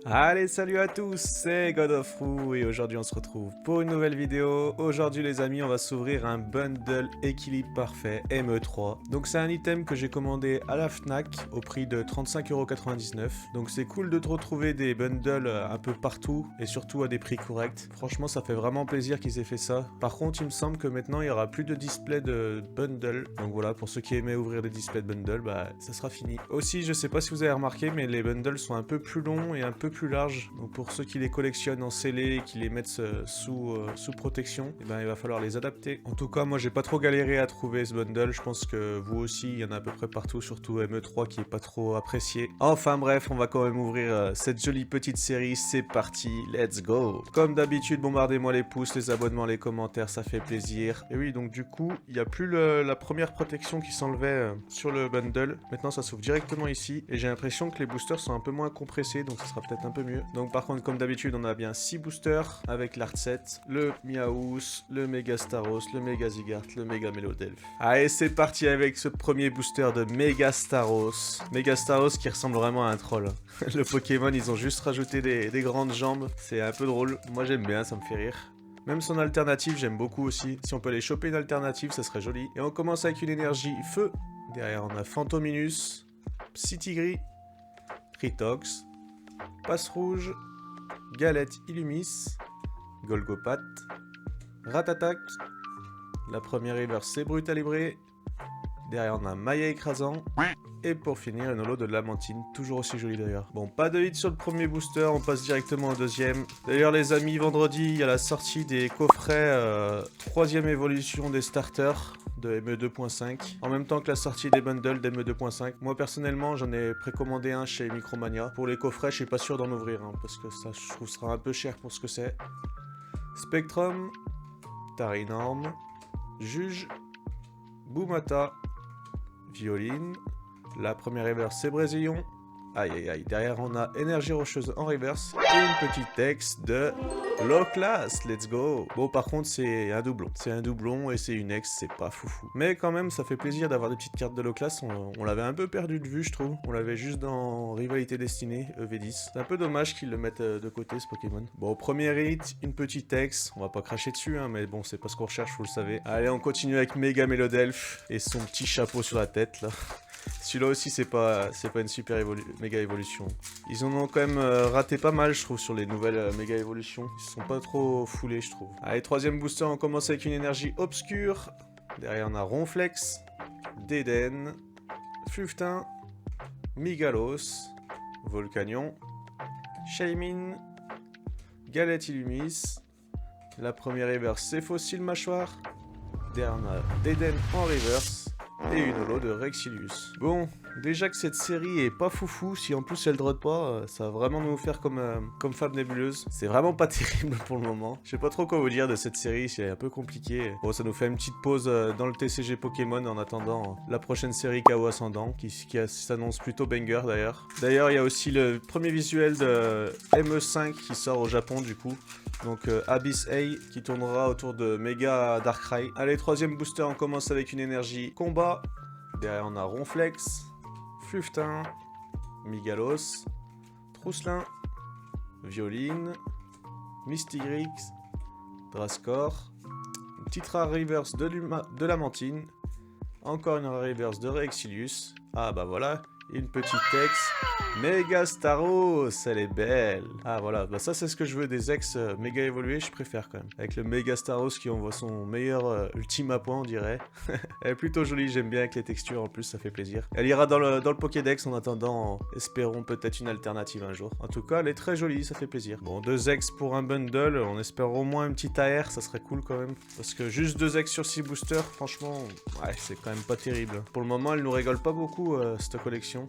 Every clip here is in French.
Allez, salut à tous, c'est God of Ru et aujourd'hui on se retrouve pour une nouvelle vidéo. Aujourd'hui les amis, on va s'ouvrir un bundle équilibre parfait ME3. Donc c'est un item que j'ai commandé à la Fnac au prix de 35,99€. Donc c'est cool de te retrouver des bundles un peu partout et surtout à des prix corrects. Franchement ça fait vraiment plaisir qu'ils aient fait ça. Par contre il me semble que maintenant il y aura plus de display de bundle. Donc voilà, pour ceux qui aimaient ouvrir des displays de bundle, bah ça sera fini. Aussi je sais pas si vous avez remarqué mais les bundles sont un peu plus longs et un peu plus large. Donc pour ceux qui les collectionnent en scellé et qui les mettent sous protection, et ben il va falloir les adapter. En tout cas, moi j'ai pas trop galéré à trouver ce bundle. Je pense que vous aussi, il y en a à peu près partout, surtout ME3 qui est pas trop apprécié. Enfin bref, on va quand même ouvrir cette jolie petite série. C'est parti, let's go. Comme d'habitude, bombardez-moi les pouces, les abonnements, les commentaires, ça fait plaisir. Et oui, donc du coup, il n'y a plus la première protection qui s'enlevait sur le bundle. Maintenant, ça s'ouvre directement ici. Et j'ai l'impression que les boosters sont un peu moins compressés, donc ça sera peut-être un peu mieux. Donc par contre, comme d'habitude, on a bien 6 boosters avec l'art set, le Miaous, le Mega Staros, le Mega Zigart, le Mega Melodelph. Allez, c'est parti avec ce premier booster de Mega Staros. Mega Staros qui ressemble vraiment à un troll. Le Pokémon, ils ont juste rajouté des grandes jambes. C'est un peu drôle. Moi, j'aime bien, ça me fait rire. Même son alternative, j'aime beaucoup aussi. Si on peut aller choper une alternative, ça serait joli. Et on commence avec une énergie feu. Derrière, on a Phantominus, Psytigris, Tritox, Passe Rouge, Galette Illumis, Golgopat, Ratatak, la première reverse c'est Brutalibré, derrière on a Maya Écrasant, et pour finir une holo de Lamantine, toujours aussi jolie d'ailleurs. Bon, pas de hit sur le premier booster, on passe directement au deuxième. D'ailleurs les amis, vendredi il y a la sortie des coffrets 3ème évolution des starters de ME2.5, en même temps que la sortie des bundles d'ME2.5. Moi personnellement j'en ai précommandé un chez Micromania. Pour les coffrets je suis pas sûr d'en ouvrir, hein, parce que ça je trouve sera un peu cher pour ce que c'est. Spectrum, Tarinorm, Juge, Boumata, Violine, la première reverse c'est Brésillon. Aïe aïe aïe, derrière on a Énergie Rocheuse en reverse et une petite ex de Low Class, let's go. Bon par contre c'est un doublon, et c'est une ex, c'est pas foufou. Mais quand même ça fait plaisir d'avoir des petites cartes de Low Class, on l'avait un peu perdu de vue je trouve. On l'avait juste dans Rivalité Destinée, EV10. C'est un peu dommage qu'ils le mettent de côté ce Pokémon. Bon premier hit, une petite ex, on va pas cracher dessus hein, mais bon c'est pas ce qu'on recherche, vous le savez. Allez on continue avec Mega Melodelph et son petit chapeau sur la tête là. Celui-là aussi, c'est pas une super méga évolution. Ils en ont quand même raté pas mal, je trouve, sur les nouvelles méga évolutions. Ils se sont pas trop foulés, je trouve. Allez, troisième booster, on commence avec une énergie obscure. Derrière, on a Ronflex, Déden, Fluftin, Migalos, Volcanion, Shaymin, Galette Illumis. La première reverse, c'est Fossile Mâchoire. Derrière, on a Déden en reverse. Et une holo de Rexilius. Bon, déjà que cette série est pas foufou, si en plus elle drop pas, ça va vraiment nous faire comme Fab Nébuleuse. C'est vraiment pas terrible pour le moment. Je sais pas trop quoi vous dire de cette série, c'est un peu compliqué. Bon, ça nous fait une petite pause dans le TCG Pokémon en attendant la prochaine série KO Ascendant, qui s'annonce plutôt banger d'ailleurs. D'ailleurs, il y a aussi le premier visuel de ME5 qui sort au Japon du coup. Donc Abyss A qui tournera autour de Mega Darkrai. Allez, troisième booster, on commence avec une énergie combat. Derrière on a Ronflex, Fluftin, Migalos, Trousselin, Violine, Mystigrix, Drascore, une petite rare reverse de Lamantine, encore une rare reverse de Rexilius. Ah bah voilà, une petite ex. Mega Staros, elle est belle. Ah voilà, bah ça c'est ce que je veux des ex méga évolués, je préfère quand même. Avec le Mega Staros qui envoie son meilleur ultime à point on dirait. Elle est plutôt jolie, j'aime bien avec les textures en plus, ça fait plaisir. Elle ira dans le Pokédex en attendant, espérons peut-être une alternative un jour. En tout cas, elle est très jolie, ça fait plaisir. Bon, 2 ex pour un bundle, on espère au moins un petit AR, ça serait cool quand même. Parce que juste 2 ex sur 6 boosters, franchement, ouais, c'est quand même pas terrible. Pour le moment, elle nous rigole pas beaucoup cette collection.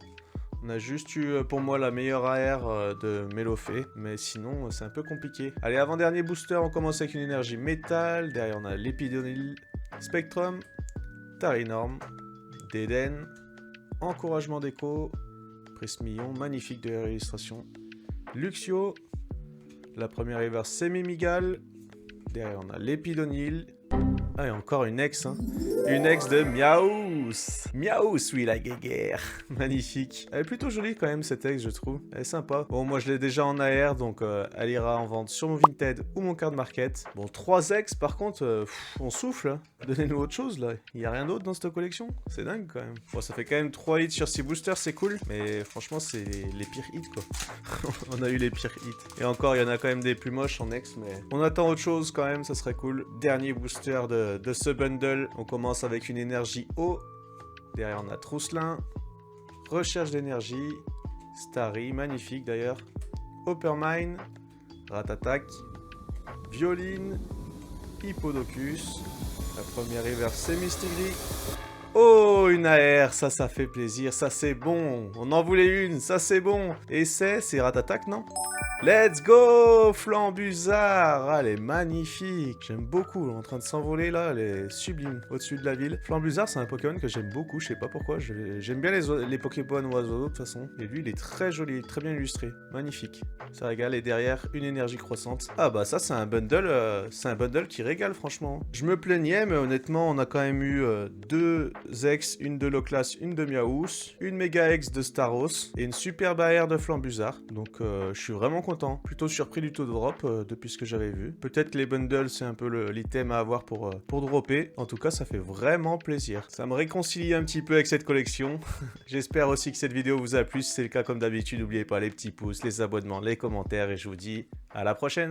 On a juste eu pour moi la meilleure AR de Melofé, mais sinon c'est un peu compliqué. Allez, avant-dernier booster, on commence avec une énergie métal. Derrière on a l'Épidonil, Spectrum, Tarinorm, Déden, Encouragement d'écho, Prismillon, magnifique de l'illustration, Luxio, la première reverse c'est Mimigal. Derrière on a l'Épidonil, Ah, et encore une ex, hein. Une ex de Miaous. Miaous, oui, la guéguerre. Magnifique. Elle est plutôt jolie quand même, cette ex, je trouve. Elle est sympa. Bon, moi, je l'ai déjà en AR, donc elle ira en vente sur mon Vinted ou mon Card Market. Bon, 3 ex, par contre, on souffle. Hein. Donnez-nous autre chose, là. Il n'y a rien d'autre dans cette collection. C'est dingue, quand même. Bon, ça fait quand même 3 hits sur 6 boosters, c'est cool. Mais franchement, c'est les pires hits, quoi. On a eu les pires hits. Et encore, il y en a quand même des plus moches en ex, mais on attend autre chose quand même, ça serait cool. Dernier booster de ce bundle. On commence avec une énergie eau. Derrière, on a Trousselin. Recherche d'énergie. Starry, magnifique d'ailleurs. Oppermine. Ratatak. Violine. Hippodocus. La première reverse, c'est Mystigly. Oh, une AR, ça fait plaisir, ça c'est bon. On en voulait une, ça c'est bon. Et c'est Ratatak, non? Let's go, Flambuzard. Ah, elle est magnifique. J'aime beaucoup. Elle est en train de s'envoler là. Elle est sublime au-dessus de la ville. Flambuzard, c'est un Pokémon que j'aime beaucoup. Je sais pas pourquoi. J'aime bien les Pokémon oiseaux de toute façon. Et lui, il est très joli, très bien illustré. Magnifique. Ça régale. Et derrière, une énergie croissante. Ah bah ça, c'est un bundle qui régale franchement. Je me plaignais, mais honnêtement, on a quand même eu 2 ex, une de Loclas, une de Miaous, une méga ex de Staros et une super AR de Flambuzard. Donc je suis vraiment content. Plutôt surpris du taux de drop depuis ce que j'avais vu. Peut-être que les bundles, c'est un peu l'item à avoir pour dropper. En tout cas, ça fait vraiment plaisir. Ça me réconcilie un petit peu avec cette collection. J'espère aussi que cette vidéo vous a plu. Si c'est le cas, comme d'habitude, n'oubliez pas les petits pouces, les abonnements, les commentaires. Et je vous dis à la prochaine.